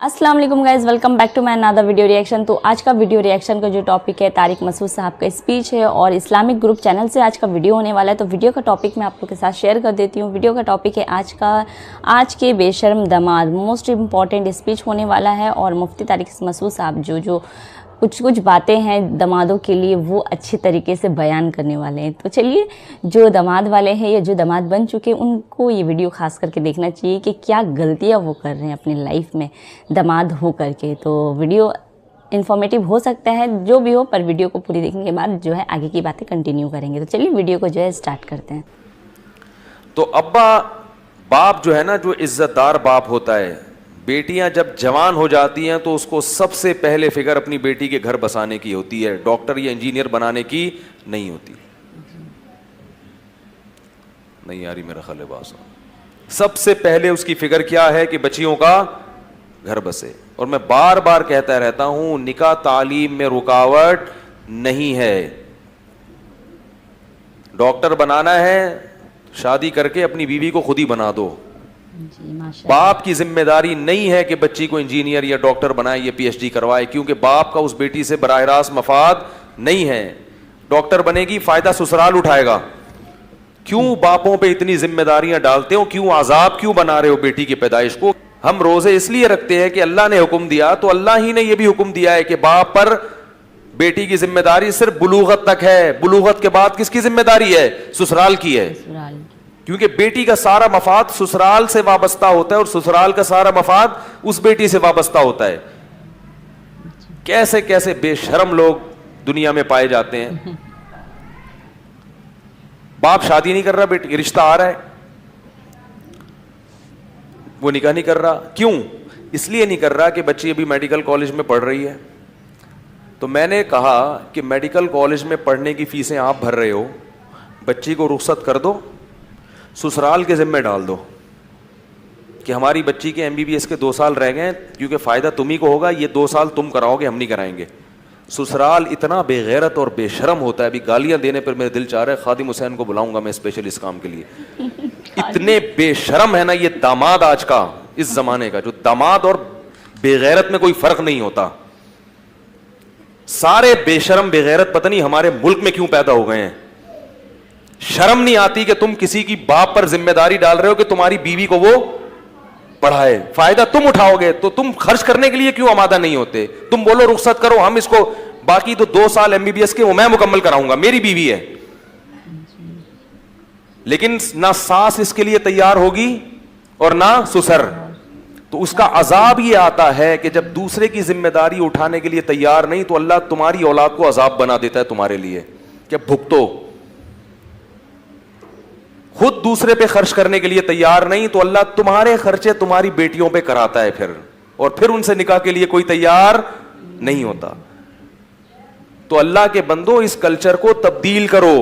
अस्सलाम वालेकुम guys, welcome back to my another video reaction. तो आज का वीडियो रिएक्शन का जो टॉपिक है तारिक मसूद साहब का स्पीच है और इस्लामिक ग्रुप चैनल से आज का वीडियो होने वाला है। तो वीडियो का टॉपिक मैं आप लोग के साथ शेयर कर देती हूँ। वीडियो का टॉपिक है आज के बेशर्म दामाद, मोस्ट इम्पॉर्टेंट स्पीच होने वाला है और मुफ्ती तारिक मसूद साहब जो कुछ बातें हैं दामादों के लिए वो अच्छे तरीके से बयान करने वाले हैं। तो चलिए, जो दामाद वाले हैं या जो दामाद बन चुके हैं उनको ये वीडियो खास करके देखना चाहिए कि क्या गलतियां वो कर रहे हैं अपनी लाइफ में दामाद हो करके। तो वीडियो इन्फॉर्मेटिव हो सकता है, जो भी हो, पर वीडियो को पूरी देखने के बाद जो है आगे की बातें कंटिन्यू करेंगे। तो चलिए वीडियो को जो है स्टार्ट करते हैं। तो अब्बा बाप जो है ना, जो इज्जतदार बाप होता है, बेटियां जब जवान हो जाती हैं तो उसको सबसे पहले फिक्र अपनी बेटी के घर बसाने की होती है, डॉक्टर या इंजीनियर बनाने की नहीं होती। नहीं आ रही मेरा ख्याल है बात। सबसे पहले उसकी फिक्र क्या है कि बच्चियों का घर बसे। और मैं बार बार कहता रहता हूं, निकाह तालीम में रुकावट नहीं है। डॉक्टर बनाना है, शादी करके अपनी बीवी को खुद ही बना दो। बाप की जिम्मेदारी नहीं है कि बच्ची को इंजीनियर या डॉक्टर बनाए या पीएचडी करवाए, क्योंकि बाप का उस बेटी से बराह रास्त मफाद नहीं है। डॉक्टर बनेगी, फायदा ससुराल उठाएगा। क्यों बापों पे इतनी जिम्मेदारियां डालते हो? क्यों आजाब क्यों बना रहे हो बेटी की पैदाइश को? हम रोजे इसलिए रखते हैं कि अल्लाह ने हुक्म दिया, तो अल्लाह ही ने यह भी हुक्म दिया है कि बाप पर बेटी की जिम्मेदारी सिर्फ बुलूगत तक है। बुलूगत के बाद किसकी जिम्मेदारी है? ससुराल की है, क्योंकि बेटी का सारा मफाद ससुराल से वाबस्ता होता है और ससुराल का सारा मफाद उस बेटी से वाबस्ता होता है। कैसे कैसे बेशर्म लोग दुनिया में पाए जाते हैं। बाप शादी नहीं कर रहा, बेटी रिश्ता आ रहा है, वो निकाह नहीं कर रहा। क्यों? इसलिए नहीं कर रहा कि बच्ची अभी मेडिकल कॉलेज में पढ़ रही है। तो मैंने कहा कि मेडिकल कॉलेज में पढ़ने की फीसें आप भर रहे हो, बच्ची को रुखसत कर दो, ससुराल के जिम्मे डाल दो कि हमारी बच्ची के एमबीबीएस के 2 साल रह गए, क्योंकि फायदा तुम ही को होगा, ये 2 साल तुम कराओगे, हम नहीं कराएंगे। ससुराल इतना बेगैरत और बेशरम होता है, अभी गालियां देने पर मेरे दिल चाह रहा है खादिम हुसैन को बुलाऊंगा मैं स्पेशल इस काम के लिए। इतने बेशरम है ना ये दामाद आज का, इस जमाने का। जो दामाद और बेगैरत में कोई फर्क नहीं होता। सारे बेशरम बेगैरत पता नहीं हमारे मुल्क में क्यों पैदा हो गए हैं। शर्म नहीं आती कि तुम किसी की बाप पर जिम्मेदारी डाल रहे हो कि तुम्हारी बीवी को वो पढ़ाए। फायदा तुम उठाओगे तो तुम खर्च करने के लिए क्यों आमादा नहीं होते? तुम बोलो रुखसत करो, हम इसको बाकी तो 2 साल एमबीबीएस के वो मैं मुकम्मल कराऊंगा, मेरी बीवी है। लेकिन ना सास इसके लिए तैयार होगी और ना ससुर। तो उसका अजाब ये आता है कि जब दूसरे की जिम्मेदारी उठाने के लिए तैयार नहीं, तो अल्लाह तुम्हारी औलाद को अजाब बना देता है तुम्हारे लिए कि भुगतो। खुद दूसरे पे खर्च करने के लिए तैयार नहीं, तो अल्लाह तुम्हारे खर्चे तुम्हारी बेटियों पे कराता है फिर, और फिर उनसे निकाह के लिए कोई तैयार नहीं होता। तो अल्लाह के बंदो, इस कल्चर को तब्दील करो।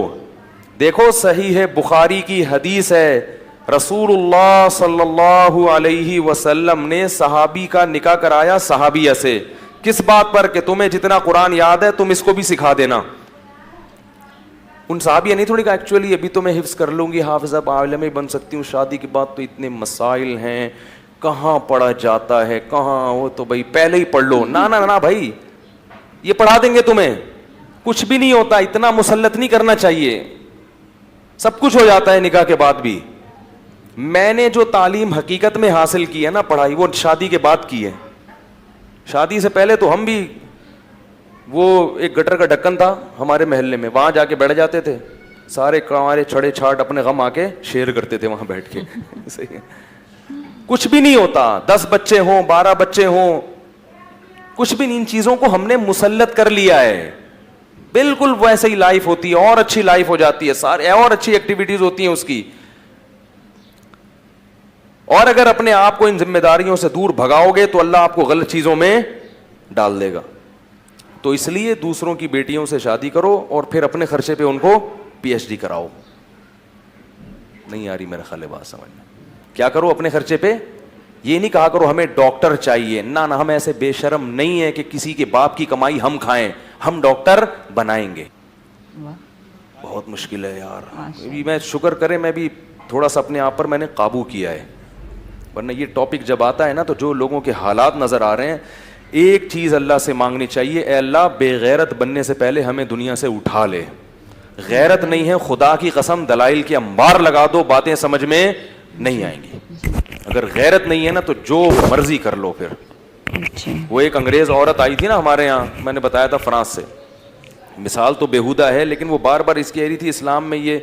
देखो, सही है बुखारी की हदीस है, रसूलुल्लाह सल्लल्लाहु अलैहि वसल्लम ने सहाबी का निकाह कराया सहाबिया से। किस बात पर? कि तुम्हें जितना कुरान याद है तुम इसको भी सिखा देना। उन साहबिया नहीं थोड़ी कहा एक्चुअली अभी तो मैं हिफ्स कर लूंगी, हाफिज़ा आलिम बन सकती हूँ, शादी के बाद तो इतने मसाइल हैं, कहाँ पढ़ा जाता है, कहाँ, वो तो भाई पहले ही पढ़ लो। ना ना ना भाई, ये पढ़ा देंगे तुम्हें, कुछ भी नहीं होता। इतना मुसल्लत नहीं करना चाहिए, सब कुछ हो जाता है निकाह के बाद भी। मैंने जो तालीम हकीकत में हासिल की है ना, पढ़ाई, वो शादी के बाद की है। शादी से पहले तो हम भी, वो एक गटर का ढक्कन था हमारे महल्ले में, वहां जाके बैठ जाते थे, सारे हमारे छड़े छाट अपने गम आके शेयर करते थे वहां बैठ के। सही है, कुछ भी नहीं होता। 10 बच्चे हों, 12 बच्चे हों, कुछ भी नहीं। इन चीजों को हमने मुसल्लत कर लिया है। बिल्कुल वैसे ही लाइफ होती है, और अच्छी लाइफ हो जाती है, सारे और अच्छी एक्टिविटीज होती हैं उसकी। और अगर अपने आप को इन जिम्मेदारियों से दूर भगाओगे तो अल्लाह आपको गलत चीजों में डाल देगा। तो इसलिए दूसरों की बेटियों से शादी करो और फिर अपने खर्चे पे उनको पीएचडी कराओ। नहीं आ रही मेरा ख्याल बात समझ में? क्या करो अपने खर्चे पे? ये नहीं कहा करो हमें डॉक्टर चाहिए। ना ना, हम ऐसे बेशर्म नहीं है कि किसी के बाप की कमाई हम खाएं, हम डॉक्टर बनाएंगे। बहुत मुश्किल है यार। मैं शुक्र करे, मैं भी थोड़ा सा अपने आप पर मैंने काबू किया है। ورنہ یہ ٹاپک جب آتا ہے نا تو جو لوگوں کے حالات نظر آ رہے ہیں, ایک چیز اللہ سے مانگنی چاہیے, اے اللہ بے غیرت بننے سے پہلے ہمیں دنیا سے اٹھا لے. غیرت نہیں ہے, خدا کی قسم دلائل کے انبار لگا دو, باتیں سمجھ میں نہیں آئیں گی. اگر غیرت نہیں ہے نا تو جو مرضی کر لو. پھر وہ ایک انگریز عورت آئی تھی نا ہمارے یہاں, میں نے بتایا تھا فرانس سے, مثال تو بیہودہ ہے لیکن وہ بار بار اس کہہ رہی تھی اسلام میں یہ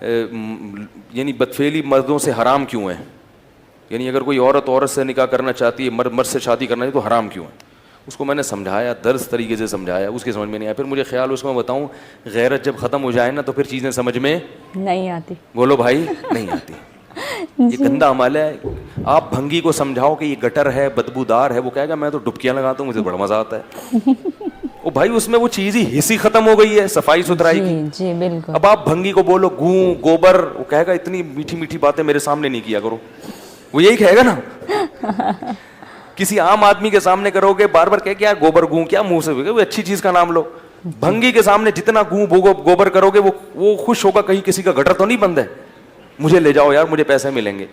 یعنی بدفعلی مردوں سے حرام کیوں ہے, یعنی اگر کوئی عورت سے نکاح کرنا چاہتی ہے, مرد سے شادی کرنا چاہتی ہے تو حرام کیوں ہے. اس کو میں نے سمجھایا, درس طریقے سے سمجھایا, اس کی سمجھ میں نہیں آیا. پھر مجھے خیال اس کو میں بتاؤں, غیرت جب ختم ہو جائے نا تو پھر چیزیں سمجھ میں نہیں آتی. بولو بھائی, نہیں آتی. یہ گندا عمل ہے. آپ بھنگی کو سمجھاؤ کہ یہ گٹر ہے, بدبودار ہے, وہ کہے گا میں تو ڈبکیاں لگاتا ہوں, مجھے بڑا مزہ آتا ہے. او بھائی اس میں وہ چیز ہی حصی ختم ہو گئی ہے صفائی ستھرائی کی. جی بالکل. اب آپ بھنگی کو بولو گوں گوبر, وہ کہے گا اتنی میٹھی میٹھی باتیں میرے سامنے نہیں کیا کرو, وہ یہی کہے گا نا. کسی عام آدمی کے سامنے کرو گے بار بار کیا گوبر گوں, کیا منہ سے وہ اچھی چیز کا نام لو. بھنگی کے سامنے جتنا گوں گوبر کرو گے وہ خوش ہوگا, کہیں کسی کا گٹر تو نہیں بند ہے, مجھے لے جاؤ یار, مجھے پیسے ملیں گے.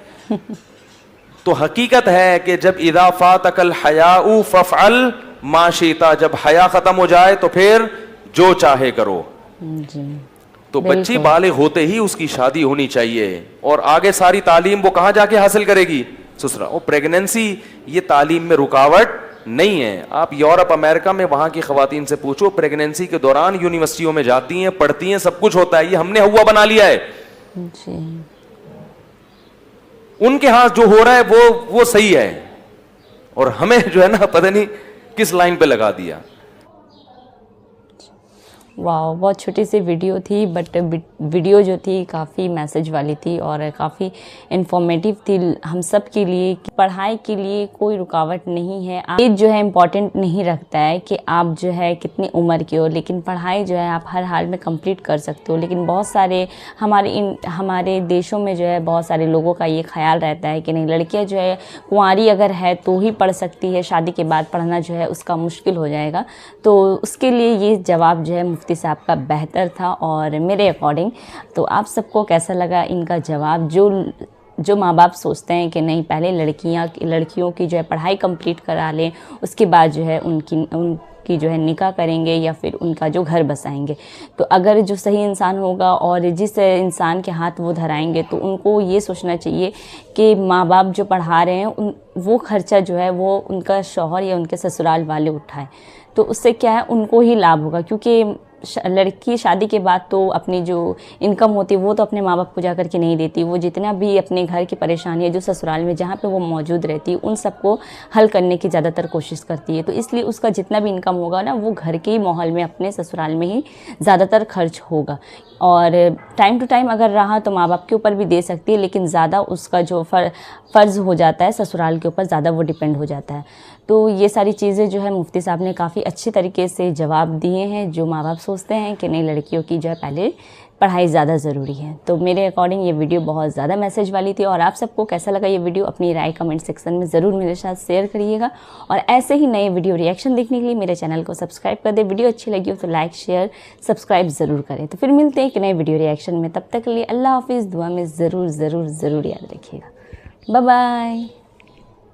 تو حقیقت ہے کہ جب اذا فاتک الحیاء فافعل ما شئت, جب حیا ختم ہو جائے تو پھر جو چاہے کرو. تو بچی بالغ ہوتے ہی اس کی شادی ہونی چاہیے, اور آگے ساری تعلیم وہ کہاں جا کے حاصل کرے گی, سسرا. اور پریگننسی یہ تعلیم میں رکاوٹ نہیں ہے. آپ یورپ امریکہ میں وہاں کی خواتین سے پوچھو, پریگننسی کے دوران یونیورسٹیوں میں جاتی ہیں, پڑھتی ہیں, سب کچھ ہوتا ہے. یہ ہم نے ہوا بنا لیا ہے. ان کے ہاں جو ہو رہا ہے وہ صحیح ہے, اور ہمیں جو ہے نا پتہ نہیں کس لائن پہ لگا دیا. واو, بہت چھوٹی سی ویڈیو تھی, بٹ ویڈیو جو تھی کافی میسج والی تھی اور کافی انفارمیٹیو تھی ہم سب کے لیے. پڑھائی کے لیے کوئی رکاوٹ نہیں ہے. ایج جو ہے امپورٹنٹ نہیں رکھتا ہے کہ آپ جو ہے کتنی عمر کے ہو, لیکن پڑھائی جو ہے آپ ہر حال میں کمپلیٹ کر سکتے ہو. لیکن بہت سارے ہمارے دیشوں میں جو ہے بہت سارے لوگوں کا یہ خیال رہتا ہے کہ نہیں, لڑکیاں جو ہے کنواری اگر ہے تو ہی پڑھ سکتی ہے, شادی کے بعد پڑھنا جو ہے اس کا مشکل ہو جائے گا. تو اس کے لیے یہ جواب جو ہے مفتی صاحب کا بہتر تھا, اور میرے اکارڈنگ. تو آپ سب کو کیسا لگا ان کا جواب؟ جو ماں باپ سوچتے ہیں کہ نہیں پہلے لڑکیوں کی جو ہے پڑھائی کمپلیٹ کرا لیں, اس کے بعد جو ہے ان کی جو ہے نکاح کریں گے یا پھر ان کا جو گھر بسائیں گے. تو اگر جو صحیح انسان ہوگا اور جس انسان کے ہاتھ وہ دھرائیں گے, تو ان کو یہ سوچنا چاہیے کہ ماں باپ جو پڑھا رہے ہیں وہ خرچہ جو ہے وہ ان کا شوہر یا ان کے سسرال والے اٹھائیں. تو اس سے کیا ہے ان کو ہی لابھ ہوگا, کیونکہ لڑکی شادی کے بعد تو اپنی جو انکم ہوتی ہے وہ تو اپنے ماں باپ کو جا کر کے نہیں دیتی. وہ جتنا بھی اپنے گھر کی پریشانی ہے جو سسرال میں جہاں پہ وہ موجود رہتی ہے ان سب کو حل کرنے کی زیادہ تر کوشش کرتی ہے. تو اس لیے اس کا جتنا بھی انکم ہوگا نا وہ گھر کے ہی ماحول میں اپنے سسرال میں ہی زیادہ تر خرچ ہوگا. اور ٹائم ٹو ٹائم اگر رہا تو ماں باپ کے اوپر بھی دے سکتی ہے, لیکن زیادہ اس کا جو فرض ہو جاتا ہے سسرال کے اوپر, زیادہ وہ ڈیپینڈ ہو جاتا ہے. تو یہ ساری چیزیں جو ہے مفتی صاحب نے کافی اچھے طریقے سے جواب دیے ہیں. جو ماں باپ سوچتے ہیں کہ نہیں لڑکیوں کی جو ہے پہلے پڑھائی زیادہ ضروری ہے. تو میرے اکارڈنگ یہ ویڈیو بہت زیادہ میسج والی تھی. اور آپ سب کو کیسا لگا یہ ویڈیو اپنی رائے کمنٹ سیکشن میں ضرور میرے ساتھ شیئر کریے گا. اور ایسے ہی نئے ویڈیو ریئیکشن دیکھنے کے لیے میرے چینل کو سبسکرائب کر دیں. ویڈیو اچھی لگی ہو تو لائک شیئر سبسکرائب ضرور کریں. تو پھر ملتے ہیں ایک نئے ویڈیو ریئیکشن میں, تب تک کے لیے اللہ حافظ. دعا میں ضرور ضرور ضرور یاد رکھیے گا. Bye bye.